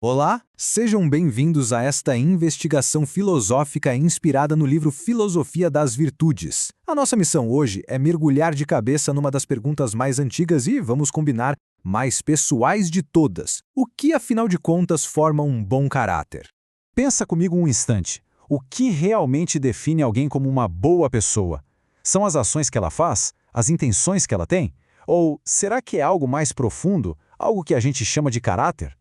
Olá, sejam bem-vindos a esta investigação filosófica inspirada no livro Filosofia das Virtudes. A nossa missão hoje é mergulhar de cabeça numa das perguntas mais antigas e, vamos combinar, mais pessoais de todas. O que, afinal de contas, forma um bom caráter? Pensa comigo um instante. O que realmente define alguém como uma boa pessoa? São as ações que ela faz? As intenções que ela tem? Ou será que é algo mais profundo, algo que a gente chama de caráter?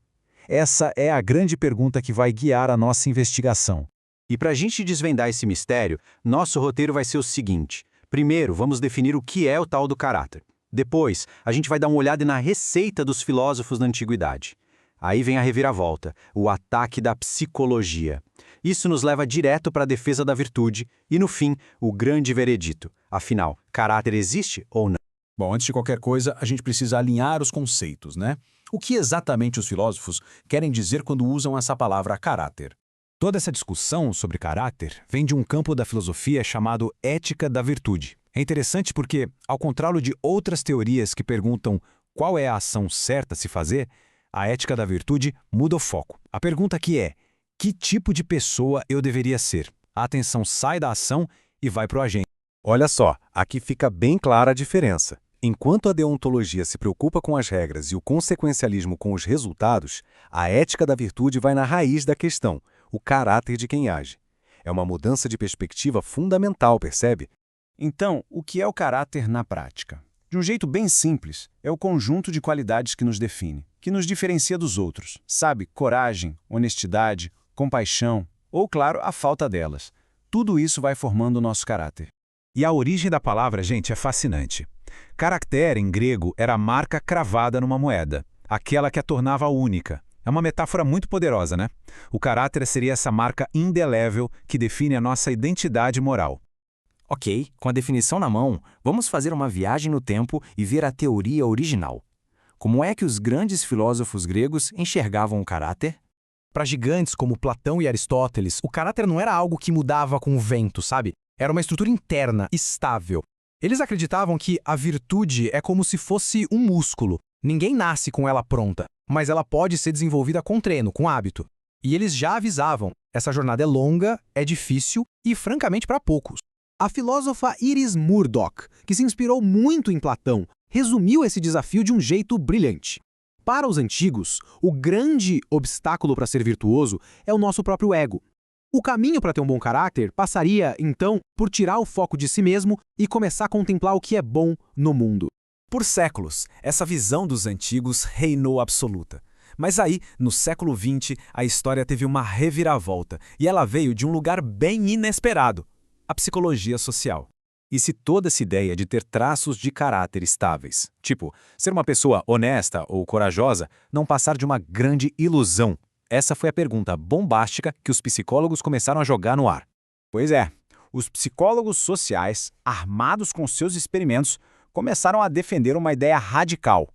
Essa é a grande pergunta que vai guiar a nossa investigação. E para a gente desvendar esse mistério, nosso roteiro vai ser o seguinte. Primeiro, vamos definir o que é o tal do caráter. Depois, a gente vai dar uma olhada na receita dos filósofos da antiguidade. Aí vem a reviravolta, o ataque da psicologia. Isso nos leva direto para a defesa da virtude e, no fim, o grande veredito. Afinal, caráter existe ou não? Bom, antes de qualquer coisa, a gente precisa alinhar os conceitos, né? O que exatamente os filósofos querem dizer quando usam essa palavra caráter? Toda essa discussão sobre caráter vem de um campo da filosofia chamado ética da virtude. É interessante porque, ao contrário de outras teorias que perguntam qual é a ação certa a se fazer, a ética da virtude muda o foco. A pergunta aqui é: que tipo de pessoa eu deveria ser? A atenção sai da ação e vai para o agente. Olha só, aqui fica bem clara a diferença. Enquanto a deontologia se preocupa com as regras e o consequencialismo com os resultados, a ética da virtude vai na raiz da questão, o caráter de quem age. É uma mudança de perspectiva fundamental, percebe? Então, o que é o caráter na prática? De um jeito bem simples, é o conjunto de qualidades que nos define, que nos diferencia dos outros. Sabe, coragem, honestidade, compaixão ou, claro, a falta delas. Tudo isso vai formando o nosso caráter. E a origem da palavra, gente, é fascinante. Caractere, em grego, era a marca cravada numa moeda, aquela que a tornava única. É uma metáfora muito poderosa, né? O caráter seria essa marca indelével que define a nossa identidade moral. Ok, com a definição na mão, vamos fazer uma viagem no tempo e ver a teoria original. Como é que os grandes filósofos gregos enxergavam o caráter? Para gigantes como Platão e Aristóteles, o caráter não era algo que mudava com o vento, sabe? Era uma estrutura interna, estável. Eles acreditavam que a virtude é como se fosse um músculo. Ninguém nasce com ela pronta, mas ela pode ser desenvolvida com treino, com hábito. E eles já avisavam, essa jornada é longa, é difícil e, francamente, para poucos. A filósofa Iris Murdoch, que se inspirou muito em Platão, resumiu esse desafio de um jeito brilhante. Para os antigos, o grande obstáculo para ser virtuoso é o nosso próprio ego. O caminho para ter um bom caráter passaria, então, por tirar o foco de si mesmo e começar a contemplar o que é bom no mundo. Por séculos, essa visão dos antigos reinou absoluta. Mas aí, no século XX, a história teve uma reviravolta e ela veio de um lugar bem inesperado: a psicologia social. E se toda essa ideia de ter traços de caráter estáveis, tipo ser uma pessoa honesta ou corajosa, não passar de uma grande ilusão? Essa foi a pergunta bombástica que os psicólogos começaram a jogar no ar. Pois é, os psicólogos sociais, armados com seus experimentos, começaram a defender uma ideia radical.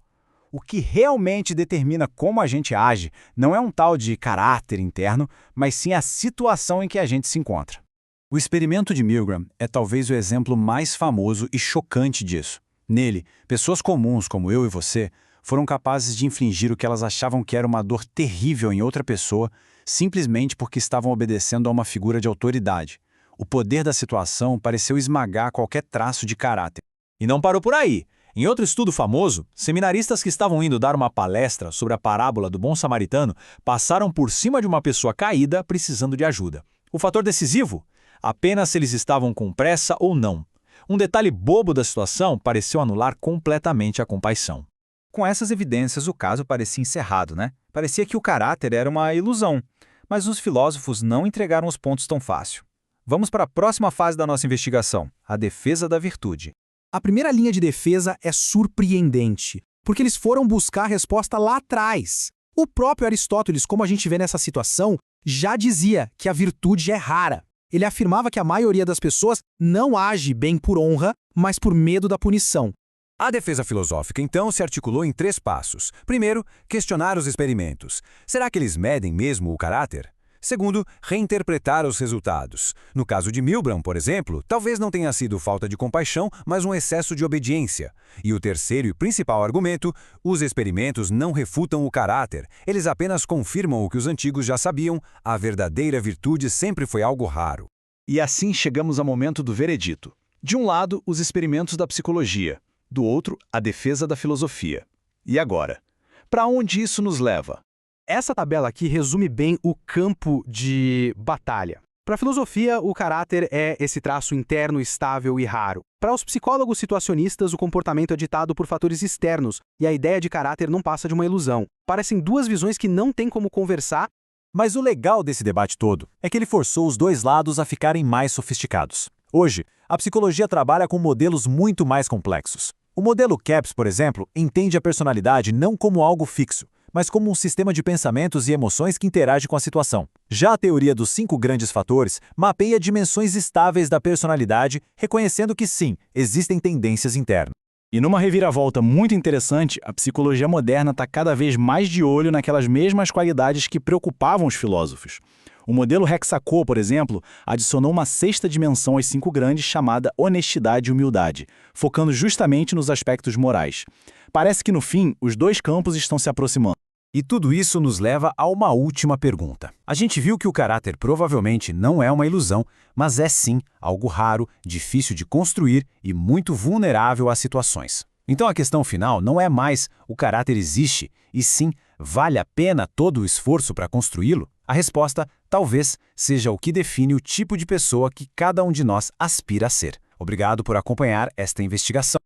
O que realmente determina como a gente age não é um tal de caráter interno, mas sim a situação em que a gente se encontra. O experimento de Milgram é talvez o exemplo mais famoso e chocante disso. Nele, pessoas comuns como eu e você foram capazes de infligir o que elas achavam que era uma dor terrível em outra pessoa, simplesmente porque estavam obedecendo a uma figura de autoridade. O poder da situação pareceu esmagar qualquer traço de caráter. E não parou por aí. Em outro estudo famoso, seminaristas que estavam indo dar uma palestra sobre a parábola do bom samaritano passaram por cima de uma pessoa caída precisando de ajuda. O fator decisivo? Apenas se eles estavam com pressa ou não. Um detalhe bobo da situação pareceu anular completamente a compaixão. Com essas evidências, o caso parecia encerrado, né? Parecia que o caráter era uma ilusão, mas os filósofos não entregaram os pontos tão fácil. Vamos para a próxima fase da nossa investigação, a defesa da virtude. A primeira linha de defesa é surpreendente, porque eles foram buscar a resposta lá atrás. O próprio Aristóteles, como a gente vê nessa situação, já dizia que a virtude é rara. Ele afirmava que a maioria das pessoas não age bem por honra, mas por medo da punição. A defesa filosófica, então, se articulou em 3 passos. Primeiro, questionar os experimentos. Será que eles medem mesmo o caráter? Segundo, reinterpretar os resultados. No caso de Milgram, por exemplo, talvez não tenha sido falta de compaixão, mas um excesso de obediência. E o terceiro e principal argumento, os experimentos não refutam o caráter, eles apenas confirmam o que os antigos já sabiam, a verdadeira virtude sempre foi algo raro. E assim chegamos ao momento do veredito. De um lado, os experimentos da psicologia, do outro, a defesa da filosofia. E agora? Para onde isso nos leva? Essa tabela aqui resume bem o campo de batalha. Para a filosofia, o caráter é esse traço interno, estável e raro. Para os psicólogos situacionistas, o comportamento é ditado por fatores externos, e a ideia de caráter não passa de uma ilusão. Parecem duas visões que não têm como conversar. Mas o legal desse debate todo é que ele forçou os dois lados a ficarem mais sofisticados. Hoje, a psicologia trabalha com modelos muito mais complexos. O modelo CAPS, por exemplo, entende a personalidade não como algo fixo, mas como um sistema de pensamentos e emoções que interage com a situação. Já a teoria dos 5 grandes fatores mapeia dimensões estáveis da personalidade, reconhecendo que sim, existem tendências internas. E numa reviravolta muito interessante, a psicologia moderna está cada vez mais de olho naquelas mesmas qualidades que preocupavam os filósofos. O modelo Hexaco, por exemplo, adicionou uma 6ª dimensão aos 5 grandes chamada honestidade e humildade, focando justamente nos aspectos morais. Parece que no fim, os dois campos estão se aproximando. E tudo isso nos leva a uma última pergunta. A gente viu que o caráter provavelmente não é uma ilusão, mas é sim algo raro, difícil de construir e muito vulnerável a situações. Então a questão final não é mais o caráter existe, e sim, vale a pena todo o esforço para construí-lo? A resposta talvez seja o que define o tipo de pessoa que cada um de nós aspira a ser. Obrigado por acompanhar esta investigação.